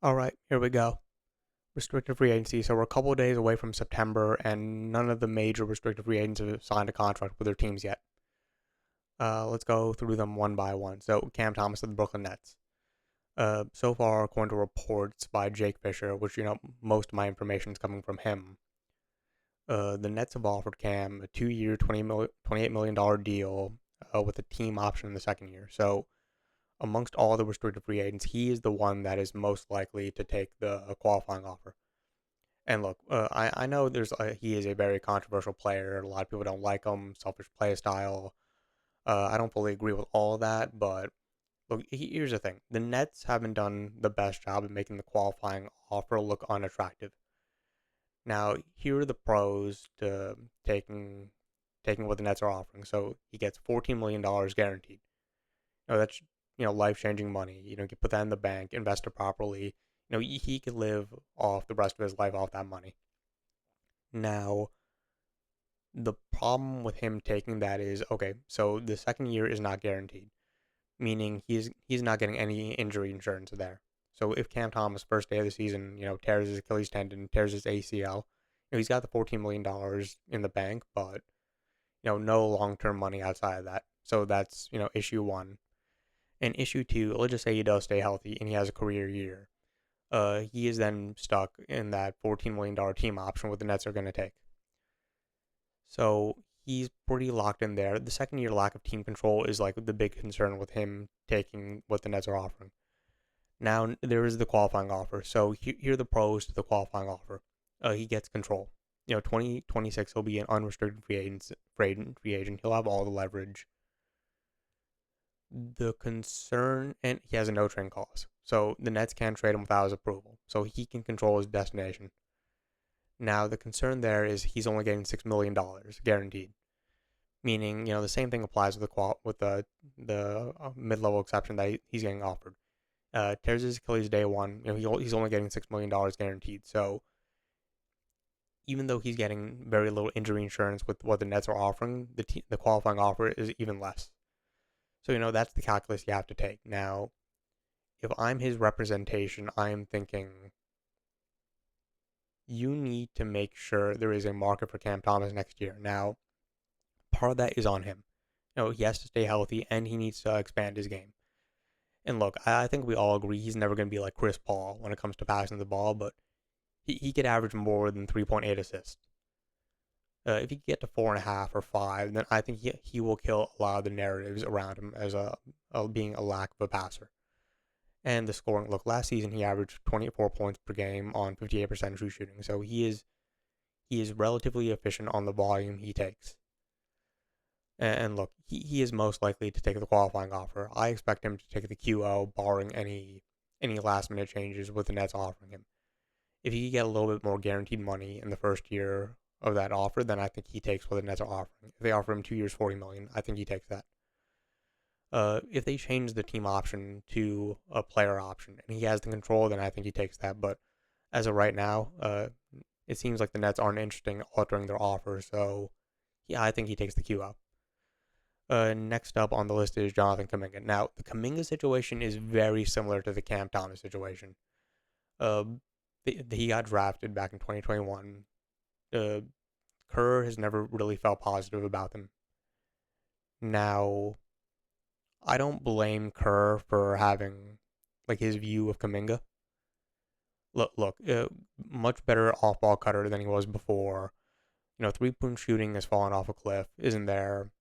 All right, here we go. Restricted free agency. So we're a couple of days away from September, and none of the major restricted free agents have signed a contract with their teams yet. Let's go through them one by one. So Cam Thomas of the Brooklyn Nets. So far, according to reports by Jake Fisher, which most of my information is coming from him, the Nets have offered Cam a 2-year, $28 million deal with a team option in the second year. So amongst all the restricted free agents, he is the one that is most likely to take the qualifying offer. And look, I know he is a very controversial player. A lot of people don't like him, selfish play style. I don't fully agree with all of that, but look, here's the thing: the Nets haven't done the best job of making the qualifying offer look unattractive. Now, here are the pros to taking what the Nets are offering. So he gets $14 million guaranteed. That's life changing money. You can put that in the bank, invest it properly. He could live off the rest of his life off that money. Now, the problem with him taking that is okay. So the second year is not guaranteed, meaning he's not getting any injury insurance there. So if Cam Thomas first day of the season, tears his Achilles tendon, tears his ACL, he's got the $14 million in the bank, but no long term money outside of that. So that's issue one. And issue two, let's just say he does stay healthy and he has a career year. He is then stuck in that $14 million team option what the Nets are going to take. So he's pretty locked in there. The second year lack of team control is like the big concern with him taking what the Nets are offering. Now there is the qualifying offer. So here are the pros to the qualifying offer. He gets control. 2026 he'll be an unrestricted free agent. He'll have all the leverage. The concern, and he has a no trade clause. So the Nets can't trade him without his approval. So he can control his destination. Now the concern there is he's only getting $6 million guaranteed, meaning the same thing applies with the mid level exception that he's getting offered. Tears his Achilles day one, he's only getting $6 million guaranteed. So even though he's getting very little injury insurance with what the Nets are offering, the qualifying offer is even less. So that's the calculus you have to take. Now, if I'm his representation, I'm thinking you need to make sure there is a market for Cam Thomas next year. Now, part of that is on him. He has to stay healthy and he needs to expand his game. And look, I think we all agree he's never going to be like Chris Paul when it comes to passing the ball, but he could average more than 3.8 assists. If he could get to 4.5 or 5, then I think he will kill a lot of the narratives around him as being a lack of a passer. And the scoring, look, last season he averaged 24 points per game on 58% true shooting, so he is relatively efficient on the volume he takes. And look, he is most likely to take the qualifying offer. I expect him to take the QO, barring any last minute changes with the Nets offering him. If he could get a little bit more guaranteed money in the first year of that offer, then I think he takes what the Nets are offering. If they offer him 2 years, $40 million, I think he takes that. If they change the team option to a player option and he has the control, then I think he takes that. But as of right now, it seems like the Nets aren't interested in altering their offer, so yeah, I think he takes the QO. Next up on the list is Jonathan Kuminga. Now, the Kuminga situation is very similar to the Cam Thomas situation. Uh, he got drafted back in 2021. Kerr has never really felt positive about them. Now, I don't blame Kerr for having like his view of Kuminga. Look, much better off-ball cutter than he was before. Three-point shooting has fallen off a cliff. Isn't there?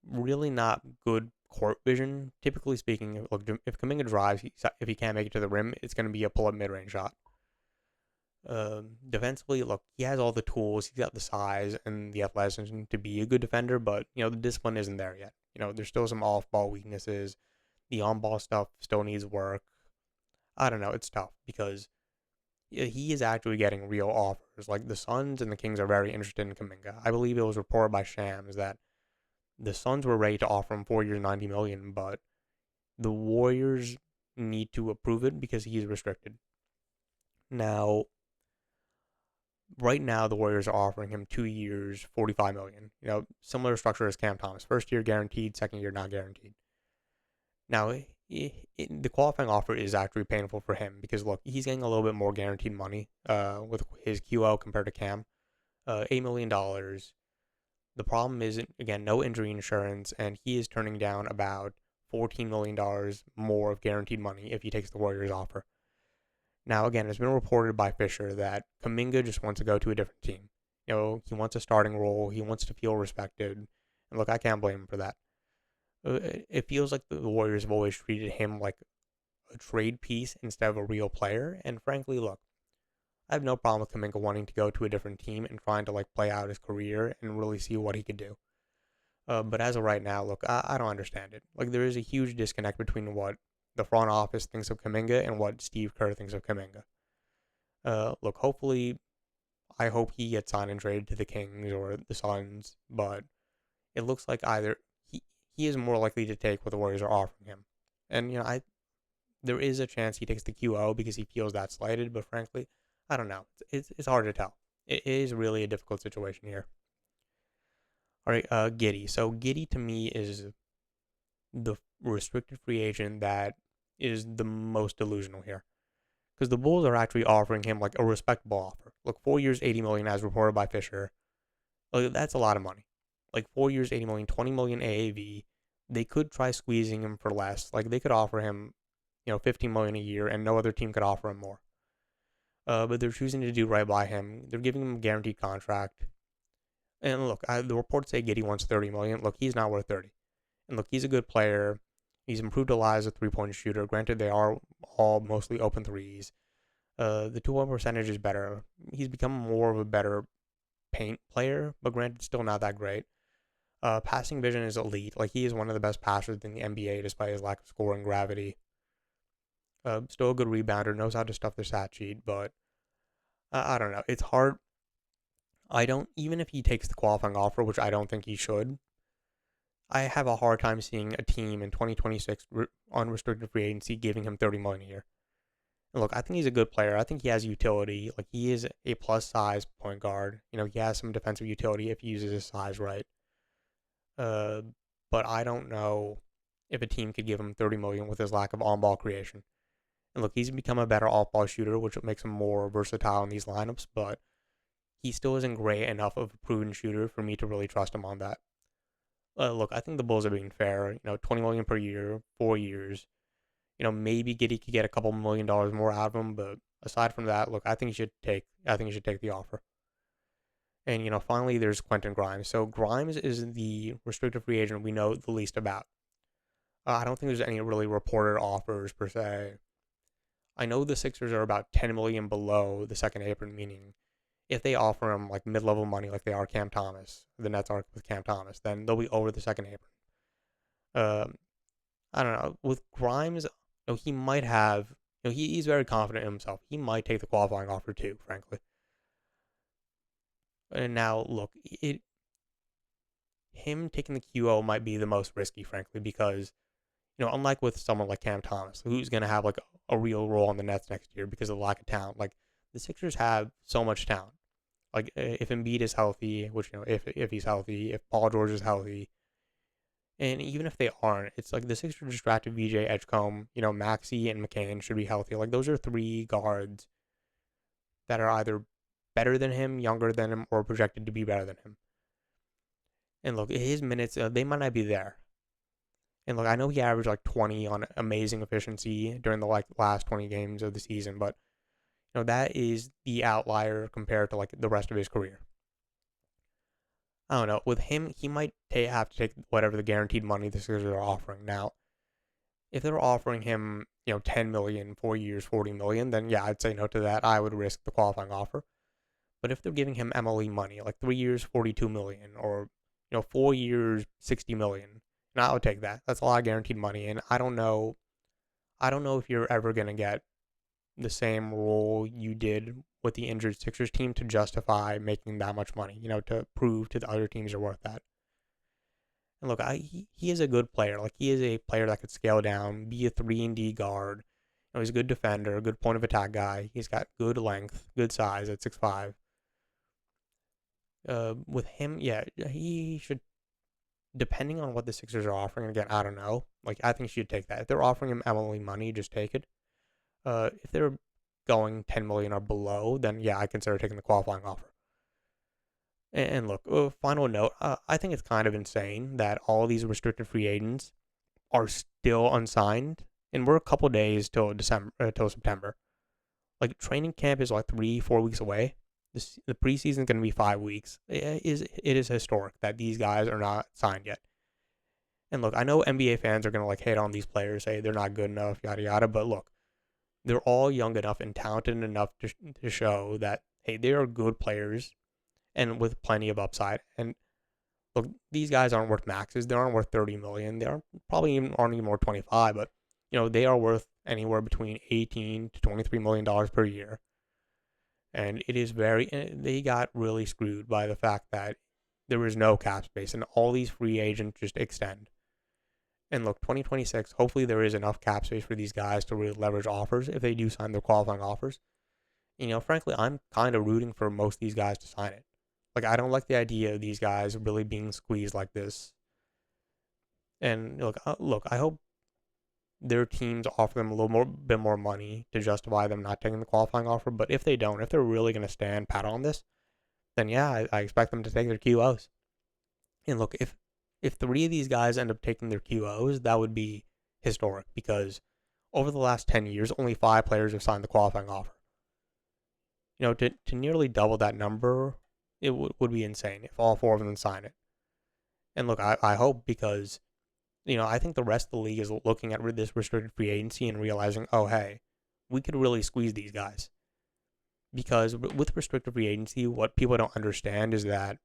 Really not good court vision. Typically speaking, look, if Kuminga drives, if he can't make it to the rim, it's going to be a pull-up mid-range shot. Defensively, look, he has all the tools. He's got the size and the athleticism to be a good defender, but the discipline isn't there yet. There's still some off-ball weaknesses. The on-ball stuff still needs work. I don't know. It's tough because he is actually getting real offers. Like the Suns and the Kings are very interested in Kuminga. I believe it was reported by Shams that the Suns were ready to offer him 4 years, $90 million, but the Warriors need to approve it because he's restricted. Now, right now the Warriors are offering him 2 years, $45 million. Similar structure as Cam Thomas. First year guaranteed, second year not guaranteed. Now, the qualifying offer is actually painful for him because look, he's getting a little bit more guaranteed money with his QO compared to Cam, $8 million. The problem is, again, no injury insurance, and he is turning down about $14 million more of guaranteed money if he takes the Warriors offer. Now, again, it's been reported by Fisher that Kuminga just wants to go to a different team. He wants a starting role. He wants to feel respected. And look, I can't blame him for that. It feels like the Warriors have always treated him like a trade piece instead of a real player. And frankly, look, I have no problem with Kuminga wanting to go to a different team and trying to play out his career and really see what he could do. But as of right now, look, I don't understand it. There is a huge disconnect between what the front office thinks of Kuminga and what Steve Kerr thinks of Kuminga. Look, hopefully, I hope he gets signed and traded to the Kings or the Suns, but it looks like either he is more likely to take what the Warriors are offering him. And, there is a chance he takes the QO because he feels that slighted, but frankly, I don't know. It's hard to tell. It is really a difficult situation here. All right, Giddey. So Giddey to me is the restricted free agent that is the most delusional here, because the Bulls are actually offering him a respectable offer. Look, 4 years, $80 million, as reported by Fisher. That's a lot of money. 4 years, $80 million, $20 million AAV. They could try squeezing him for less. They could offer him, $15 million a year, and no other team could offer him more. But they're choosing to do right by him. They're giving him a guaranteed contract. And look, the reports say Giddey wants $30 million. Look, he's not worth 30. And look, he's a good player. He's improved a lot as a three-point shooter. Granted, they are all mostly open threes. The two-point percentage is better. He's become more of a better paint player, but granted, still not that great. Passing vision is elite. He is one of the best passers in the NBA despite his lack of scoring gravity. Still a good rebounder, knows how to stuff the stat sheet, but I don't know. It's hard. Even if he takes the qualifying offer, which I don't think he should, I have a hard time seeing a team in 2026 unrestricted free agency giving him $30 million a year. And look, I think he's a good player. I think he has utility. He is a plus size point guard. He has some defensive utility if he uses his size right. But I don't know if a team could give him $30 million with his lack of on-ball creation. And look, he's become a better off-ball shooter, which makes him more versatile in these lineups, but he still isn't great enough of a proven shooter for me to really trust him on that. Look, I think the Bulls are being fair. $20 million per year, 4 years. Maybe Giddey could get a couple $1 million more out of him, but aside from that, look, I think he should take the offer. And finally, there's Quentin Grimes. So Grimes is the restricted free agent we know the least about. I don't think there's any really reported offers per se. I know the Sixers are about $10 million below the second apron, meaning if they offer him mid-level money like they are Cam Thomas, the Nets are with Cam Thomas, then they'll be over the second apron. I don't know. With Grimes, he might have, he's very confident in himself. He might take the qualifying offer too, frankly. And now, look, him taking the QO might be the most risky, frankly, because, unlike with someone like Cam Thomas, who's going to have a real role on the Nets next year because of the lack of talent, the Sixers have so much talent. If Embiid is healthy, which, if he's healthy, if Paul George is healthy, and even if they aren't, it's the Sixers just drafted VJ Edgecombe, Maxey and McCain should be healthy. Those are 3 guards that are either better than him, younger than him, or projected to be better than him. And look, his minutes, they might not be there. And look, I know he averaged 20 on amazing efficiency during the last 20 games of the season, but that is the outlier compared to the rest of his career. I don't know. With him, he might have to take whatever the guaranteed money the Sixers are offering. Now, if they're offering him, $10 million, 4 years, $40 million, then yeah, I'd say no to that. I would risk the qualifying offer. But if they're giving him MLE money, 3 years, $42 million, or 4 years, $60 million, and I would take that. That's a lot of guaranteed money, and I don't know if you're ever gonna get the same role you did with the injured Sixers team to justify making that much money, to prove to the other teams you're worth that. And look, he is a good player. He is a player that could scale down, be a 3-and-D guard. He's a good defender, a good point of attack guy. He's got good length, good size at 6'5". With him, yeah, he should depending on what the Sixers are offering, again, I don't know. Like, I think you should take that. If they're offering him MLE money, just take it. If they're going 10 million or below, then yeah, I consider taking the qualifying offer. And look, final note, I think it's kind of insane that all these restricted free agents are still unsigned, and we're a couple days till September. Like, training camp is like 3-4 weeks away. The preseason is going to be 5 weeks. It is historic that these guys are not signed yet. And look, I know NBA fans are going to like hate on these players, say they're not good enough, yada yada. But look, they're all young enough and talented enough to show that, hey, they are good players and with plenty of upside. And look, these guys aren't worth maxes. They aren't worth 30 million. They aren't even worth 25. But they are worth anywhere between 18 to 23 million dollars per year. And it is they got really screwed by the fact that there was no cap space and all these free agents just extend. And look, 2026, hopefully there is enough cap space for these guys to really leverage offers if they do sign their qualifying offers. Frankly, I'm kind of rooting for most of these guys to sign it. Like, I don't like the idea of these guys really being squeezed like this. And look, I hope their teams offer them a bit more money to justify them not taking the qualifying offer. But if they don't, if they're really going to stand pat on this, then yeah, I expect them to take their QOs. And look, if 3 of these guys end up taking their QOs, that would be historic because over the last 10 years, only 5 players have signed the qualifying offer. To nearly double that number, it would be insane if all 4 of them sign it. And look, I hope because, I think the rest of the league is looking at this restricted free agency and realizing, oh, hey, we could really squeeze these guys. Because with restricted free agency, what people don't understand is that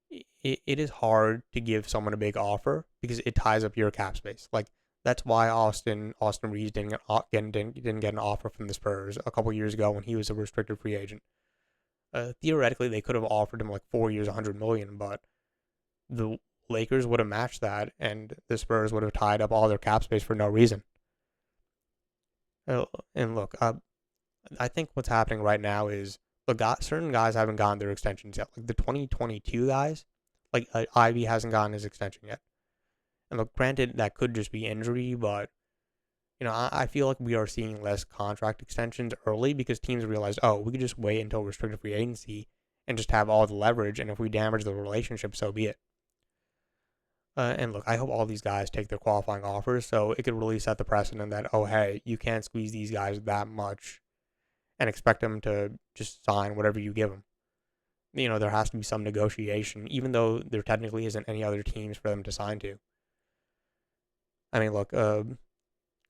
it is hard to give someone a big offer because it ties up your cap space. Like, that's why Austin Reeves didn't get an offer from the Spurs a couple years ago when he was a restricted free agent. Theoretically, they could have offered him like 4 years, $100 million, but the Lakers would have matched that, and the Spurs would have tied up all their cap space for no reason. And look, I think what's happening right now is certain guys haven't gotten their extensions yet. Like the 2022 guys, like Ivy hasn't gotten his extension yet. And look, granted, that could just be injury, but I feel like we are seeing less contract extensions early because teams realized, oh, we could just wait until restricted free agency and just have all the leverage, and if we damage the relationship, so be it. And look, I hope all these guys take their qualifying offers so it could really set the precedent that, oh, hey, you can't squeeze these guys that much and expect them to just sign whatever you give them. There has to be some negotiation, even though there technically isn't any other teams for them to sign to. I mean, look, a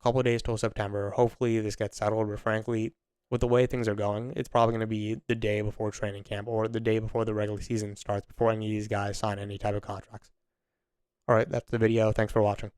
couple of days till September. Hopefully this gets settled, but frankly, with the way things are going, it's probably going to be the day before training camp or the day before the regular season starts before any of these guys sign any type of contracts. All right, that's the video. Thanks for watching.